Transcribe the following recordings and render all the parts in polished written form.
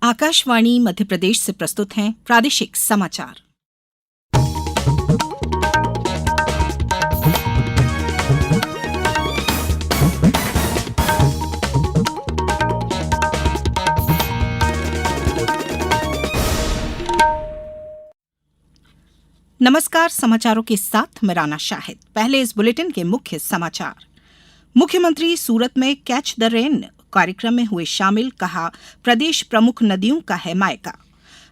आकाशवाणी मध्य प्रदेश से प्रस्तुत हैं प्रादेशिक समाचार। नमस्कार, समाचारों के साथ मैं राना शाहिद। पहले इस बुलेटिन के मुख्य समाचार। मुख्यमंत्री सूरत में कैच द रेन कार्यक्रम में हुए शामिल, कहा प्रदेश प्रमुख नदियों का है मायका।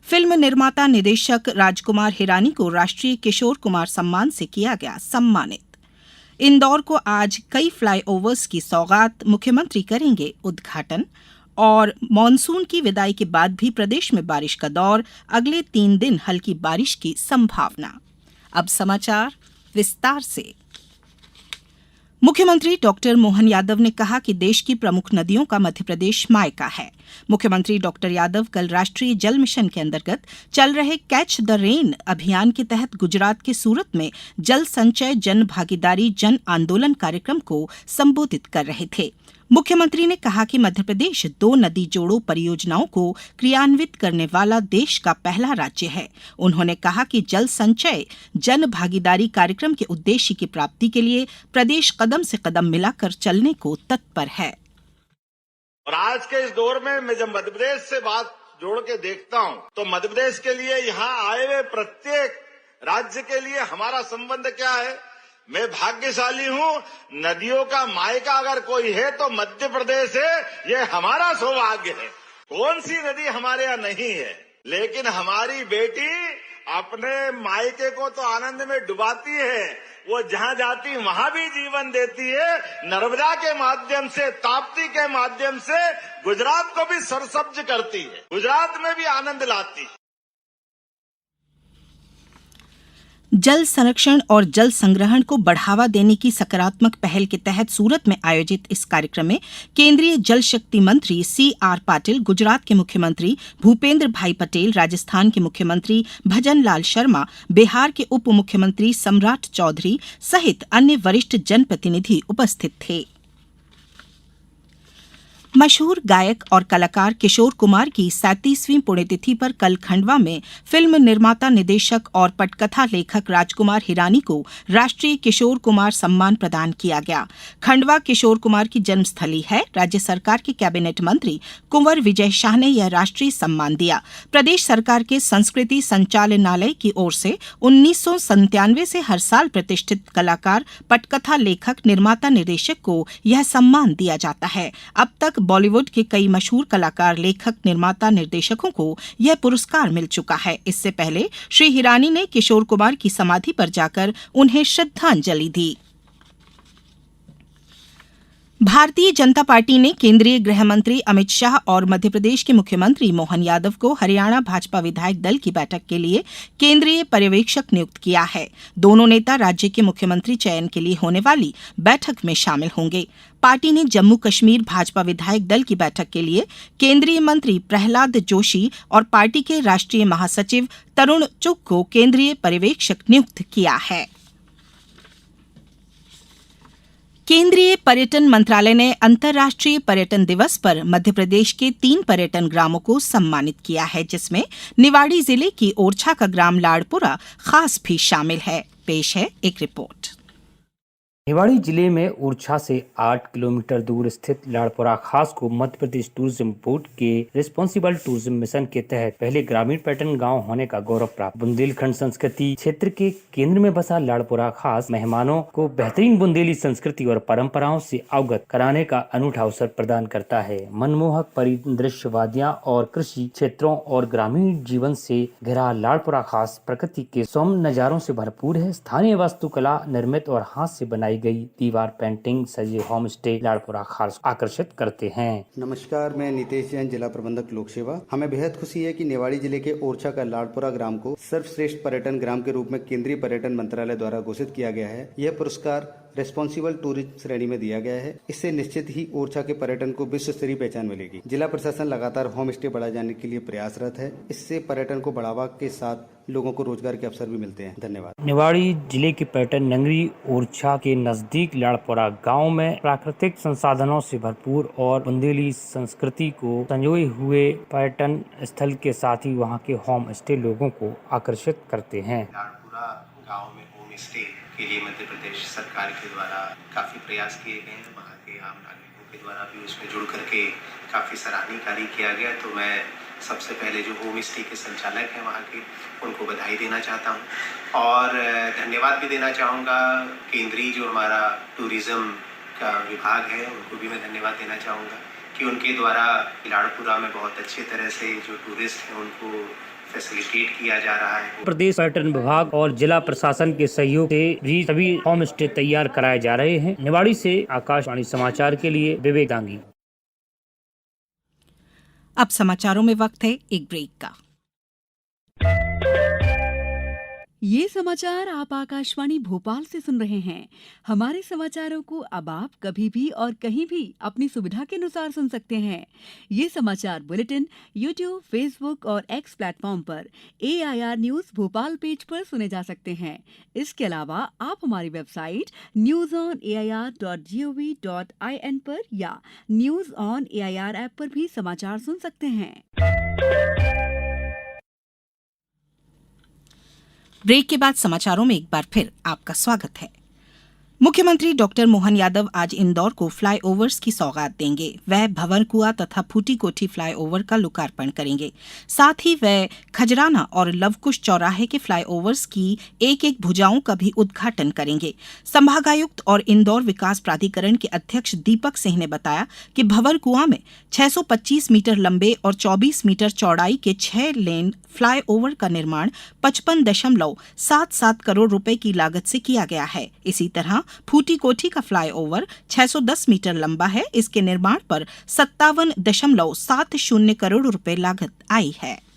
फिल्म निर्माता निदेशक राजकुमार हिरानी को राष्ट्रीय किशोर कुमार सम्मान से किया गया सम्मानित। इंदौर को आज कई फ्लाईओवर्स की सौगात, मुख्यमंत्री करेंगे उद्घाटन। और मानसून की विदाई के बाद भी प्रदेश में बारिश का दौर, अगले 3 दिन हल्की बारिश की संभावना। अब समाचार विस्तार से। मुख्यमंत्री डॉक्टर मोहन यादव ने कहा कि देश की प्रमुख नदियों का मध्य प्रदेश मायका है। मुख्यमंत्री डॉक्टर यादव कल राष्ट्रीय जल मिशन के अंतर्गत चल रहे कैच द रेन अभियान के तहत गुजरात के सूरत में जल संचय जन भागीदारी जन आंदोलन कार्यक्रम को संबोधित कर रहे थे। मुख्यमंत्री ने कहा कि मध्य प्रदेश 2 नदी जोड़ो परियोजनाओं को क्रियान्वित करने वाला देश का पहला राज्य है। उन्होंने कहा कि जल संचय जन भागीदारी कार्यक्रम के उद्देश्य की प्राप्ति के लिए प्रदेश कदम से कदम मिलाकर चलने को तत्पर है। और आज के इस दौर में मैं जब मध्य प्रदेश से बात जोड़ के देखता हूं तो मध्य प्रदेश के लिए यहाँ आए हुए प्रत्येक राज्य के लिए हमारा संबंध क्या है। मैं भाग्यशाली हूं, नदियों का मायका अगर कोई है तो मध्य प्रदेश है। ये हमारा सौभाग्य है। कौन सी नदी हमारे यहाँ नहीं है, लेकिन हमारी बेटी अपने मायके को तो आनंद में डुबाती है। वो जहां जाती वहां भी जीवन देती है। नर्मदा के माध्यम से, ताप्ती के माध्यम से गुजरात को भी सरसब्ज करती है, गुजरात में भी आनंद लाती है। जल संरक्षण और जल संग्रहण को बढ़ावा देने की सकारात्मक पहल के तहत सूरत में आयोजित इस कार्यक्रम में केंद्रीय जल शक्ति मंत्री CR पाटिल, गुजरात के मुख्यमंत्री भूपेंद्र भाई पटेल, राजस्थान के मुख्यमंत्री भजन लाल शर्मा, बिहार के उप मुख्यमंत्री सम्राट चौधरी सहित अन्य वरिष्ठ जनप्रतिनिधि उपस्थित थे। मशहूर गायक और कलाकार किशोर कुमार की 37वीं पुण्यतिथि पर कल खंडवा में फिल्म निर्माता, निदेशक और पटकथा लेखक राजकुमार हिरानी को राष्ट्रीय किशोर कुमार सम्मान प्रदान किया गया। खंडवा किशोर कुमार की जन्मस्थली है। राज्य सरकार के कैबिनेट मंत्री कुंवर विजय शाह ने यह राष्ट्रीय सम्मान दिया। प्रदेश सरकार के संस्कृति संचालनालय की ओर से 1997 से हर साल प्रतिष्ठित कलाकार, पटकथा लेखक, निर्माता, निदेशक को यह सम्मान दिया जाता है। अब तक बॉलीवुड के कई मशहूर कलाकार, लेखक, निर्माता, निर्देशकों को यह पुरस्कार मिल चुका है। इससे पहले श्री हिरानी ने किशोर कुमार की समाधि पर जाकर उन्हें श्रद्धांजलि दी। भारतीय जनता पार्टी ने केंद्रीय गृह मंत्री अमित शाह और मध्य प्रदेश के मुख्यमंत्री मोहन यादव को हरियाणा भाजपा विधायक दल की बैठक के लिए केंद्रीय पर्यवेक्षक नियुक्त किया है। दोनों नेता राज्य के मुख्यमंत्री चयन के लिए होने वाली बैठक में शामिल होंगे। पार्टी ने जम्मू कश्मीर भाजपा विधायक दल की बैठक के लिए केंद्रीय मंत्री प्रहलाद जोशी और पार्टी के राष्ट्रीय महासचिव तरुण चुग को केंद्रीय पर्यवेक्षक नियुक्त किया है। केंद्रीय पर्यटन मंत्रालय ने अंतर्राष्ट्रीय पर्यटन दिवस पर मध्य प्रदेश के 3 पर्यटन ग्रामों को सम्मानित किया है, जिसमें निवाड़ी जिले की ओरछा का ग्राम लाड़पुरा खास भी शामिल है। पेश है एक रिपोर्ट। निवाड़ी जिले में ओरछा से 8 किलोमीटर दूर स्थित लाड़पुरा खास को मध्य प्रदेश टूरिज्म बोर्ड के रिस्पॉन्सिबल टूरिज्म मिशन के तहत पहले ग्रामीण पर्यटन गांव होने का गौरव प्राप्त। बुंदेलखंड संस्कृति क्षेत्र के केंद्र में बसा लाड़पुरा खास मेहमानों को बेहतरीन बुंदेली संस्कृति और परंपराओं से अवगत कराने का अनूठा अवसर प्रदान करता है। मनमोहक परिदृश्य, वादियां और कृषि क्षेत्रों और ग्रामीण जीवन से घिरा लाड़पुरा खास प्रकृति के सौम्य नजारों से भरपूर है। स्थानीय वास्तुकला, निर्मित और हाथ से बनाई गई दीवार पेंटिंग, सजे होम स्टे लाड़पुरा खास आकर्षित करते हैं। नमस्कार, मैं नितेश जैन, जिला प्रबंधक लोक सेवा। हमें बेहद खुशी है कि निवाड़ी जिले के ओरछा का लाड़पुरा ग्राम को सर्वश्रेष्ठ पर्यटन ग्राम के रूप में केंद्रीय पर्यटन मंत्रालय द्वारा घोषित किया गया है। यह पुरस्कार रिस्पॉन्सिबल टूरिस्ट श्रेणी में दिया गया है। इससे निश्चित ही ओरछा के पर्यटन को विश्व स्तरीय पहचान मिलेगी। जिला प्रशासन लगातार होम स्टे बढ़ाए जाने के लिए प्रयासरत है। इससे पर्यटन को बढ़ावा के साथ लोगों को रोजगार के अवसर भी मिलते हैं। धन्यवाद। निवाड़ी जिले के पर्यटन नगरी ओरछा के नजदीक लाड़पुरा गांव में प्राकृतिक संसाधनों से भरपूर और बुंदेली संस्कृति को संजोए हुए पर्यटन स्थल के साथ ही वहां के होम स्टे लोगों को आकर्षित करते हैं। लाड़पुरा गांव में होम स्टे के लिए मध्य प्रदेश सरकार के द्वारा काफ़ी प्रयास किए गए हैं। वहाँ के आम नागरिकों के द्वारा भी उसमें जुड़ करके काफ़ी सराहनीय कार्य किया गया। तो मैं सबसे पहले जो होम स्टे के संचालक हैं वहाँ के, उनको बधाई देना चाहता हूँ और धन्यवाद भी देना चाहूँगा। केंद्रीय जो हमारा टूरिज़्म का विभाग है, उनको भी मैं धन्यवाद देना चाहूँगा कि उनके द्वारा लाड़पुरा में बहुत अच्छे तरह से जो टूरिस्ट हैं उनको फैसिलिटेट किया जा रहा है। प्रदेश पर्यटन विभाग और जिला प्रशासन के सहयोग से भी सभी होम स्टे तैयार कराए जा रहे हैं। निवाड़ी से आकाशवाणी समाचार के लिए विवेक दांगी। अब समाचारों में वक्त है एक ब्रेक का। ये समाचार आप आकाशवाणी भोपाल से सुन रहे हैं। हमारे समाचारों को अब आप कभी भी और कहीं भी अपनी सुविधा के अनुसार सुन सकते हैं। ये समाचार बुलेटिन यूट्यूब, फेसबुक और एक्स प्लेटफॉर्म पर AIR न्यूज भोपाल पेज पर सुने जा सकते हैं। इसके अलावा आप हमारी वेबसाइट newsonair.gov.in पर या न्यूज ऑन AIR ऐप पर भी समाचार सुन सकते हैं। ब्रेक के बाद समाचारों में एक बार फिर आपका स्वागत है। मुख्यमंत्री डॉक्टर मोहन यादव आज इंदौर को फ्लाईओवर्स की सौगात देंगे। वह भंवरकुआ तथा फूटी कोठी फ्लाईओवर का लोकार्पण करेंगे। साथ ही वह खजराना और लवकुश चौराहे के फ्लाईओवर्स की एक भुजाओं का भी उद्घाटन करेंगे। संभागायुक्त और इंदौर विकास प्राधिकरण के अध्यक्ष दीपक सिंह ने बताया कि भंवरकुआ में 625 मीटर लंबे और 24 मीटर चौड़ाई के 6 लेन फ्लाईओवर का निर्माण 55.77 करोड़ रुपए की लागत से किया गया है। इसी तरह फूटी कोठी का फ्लाईओवर 610 मीटर लंबा है। इसके निर्माण पर 57.70 करोड़ रुपए लागत आई है।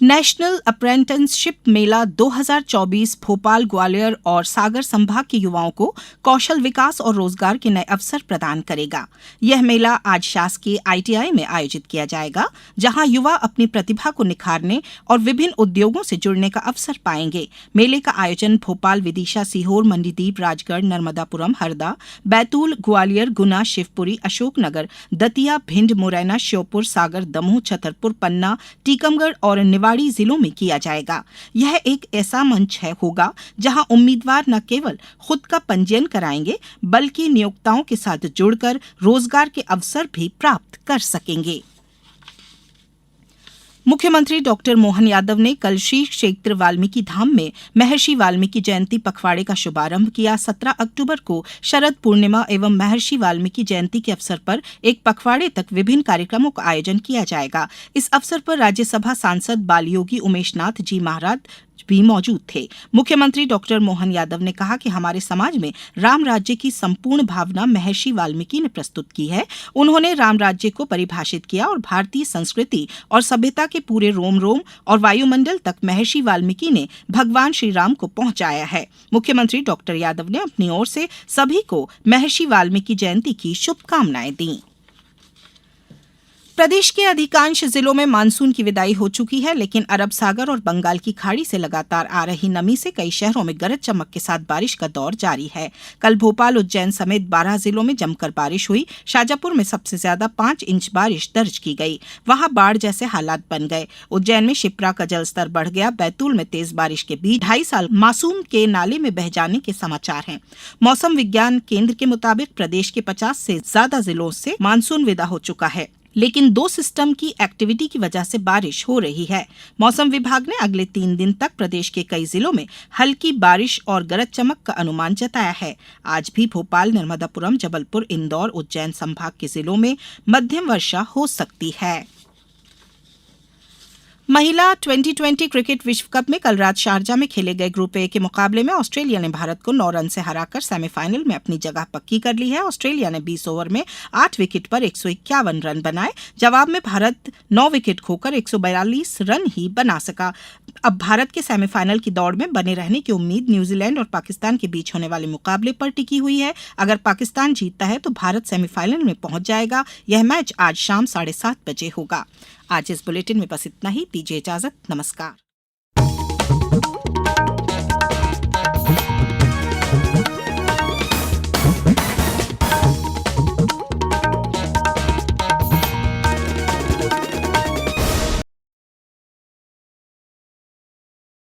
नेशनल अप्रेंटिसशिप मेला 2024 भोपाल, ग्वालियर और सागर संभाग के युवाओं को कौशल विकास और रोजगार के नए अवसर प्रदान करेगा। यह मेला आज शासकीय ITI में आयोजित किया जाएगा, जहां युवा अपनी प्रतिभा को निखारने और विभिन्न उद्योगों से जुड़ने का अवसर पाएंगे। मेले का आयोजन भोपाल, विदिशा, सीहोर, मंडीदीप, राजगढ़, नर्मदापुरम, हरदा, बैतूल, ग्वालियर, गुना, शिवपुरी, अशोकनगर, दतिया, भिंड, मुरैना, श्योपुर, सागर, दमोह, छतरपुर, पन्ना, टीकमगढ़ और निवाड़ी जिलों में किया जाएगा। यह एक ऐसा मंच होगा जहां उम्मीदवार न केवल खुद का पंजीयन कराएंगे, बल्कि नियोक्ताओं के साथ जुड़कर रोजगार के अवसर भी प्राप्त कर सकेंगे। मुख्यमंत्री डॉक्टर मोहन यादव ने कल श्री क्षेत्र वाल्मीकि धाम में महर्षि वाल्मीकि जयंती पखवाड़े का शुभारंभ किया। 17 अक्टूबर को शरद पूर्णिमा एवं महर्षि वाल्मीकि जयंती के अवसर पर एक पखवाड़े तक विभिन्न कार्यक्रमों का आयोजन किया जाएगा। इस अवसर पर राज्यसभा सांसद बालयोगी उमेशनाथ जी महाराज भी मौजूद थे। मुख्यमंत्री डॉक्टर मोहन यादव ने कहा कि हमारे समाज में राम राज्य की संपूर्ण भावना महर्षि वाल्मीकि ने प्रस्तुत की है। उन्होंने राम राज्य को परिभाषित किया और भारतीय संस्कृति और सभ्यता के पूरे रोम रोम और वायुमंडल तक महर्षि वाल्मीकि ने भगवान श्री राम को पहुंचाया है। मुख्यमंत्री डॉक्टर यादव ने अपनी ओर से सभी को महर्षि वाल्मीकि जयंती की शुभकामनाएं दी। प्रदेश के अधिकांश जिलों में मानसून की विदाई हो चुकी है, लेकिन अरब सागर और बंगाल की खाड़ी से लगातार आ रही नमी से कई शहरों में गरज चमक के साथ बारिश का दौर जारी है। कल भोपाल, उज्जैन समेत 12 जिलों में जमकर बारिश हुई। शाजापुर में सबसे ज्यादा 5 इंच बारिश दर्ज की गई। वहां बाढ़ जैसे हालात बन गए। उज्जैन में शिप्रा का जलस्तर बढ़ गया। बैतूल में तेज बारिश के बीच 2.5 साल मासूम के नाले में बह जाने के समाचार हैं। मौसम विज्ञान केंद्र के मुताबिक प्रदेश के 50 से ज्यादा जिलों से मानसून विदा हो चुका है, लेकिन 2 सिस्टम की एक्टिविटी की वजह से बारिश हो रही है। मौसम विभाग ने अगले 3 दिन तक प्रदेश के कई जिलों में हल्की बारिश और गरज चमक का अनुमान जताया है। आज भी भोपाल, नर्मदापुरम, जबलपुर, इंदौर, उज्जैन संभाग के जिलों में मध्यम वर्षा हो सकती है। महिला 2020 क्रिकेट विश्व कप में कल रात शारजा में खेले गए ग्रुप ए के मुकाबले में ऑस्ट्रेलिया ने भारत को 9 रन से हराकर सेमीफाइनल में अपनी जगह पक्की कर ली है। ऑस्ट्रेलिया ने 20 ओवर में 8 विकेट पर 151 रन बनाए। जवाब में भारत 9 विकेट खोकर 142 रन ही बना सका। अब भारत के सेमीफाइनल की दौड़ में बने रहने की उम्मीद न्यूजीलैंड और पाकिस्तान के बीच होने वाले मुकाबले पर टिकी हुई है। अगर पाकिस्तान जीतता है तो भारत सेमीफाइनल में पहुंच जाएगा। यह मैच आज शाम 7:30 बजे होगा। आज इस बुलेटिन में बस इतना ही। दीजिए इजाजत। नमस्कार।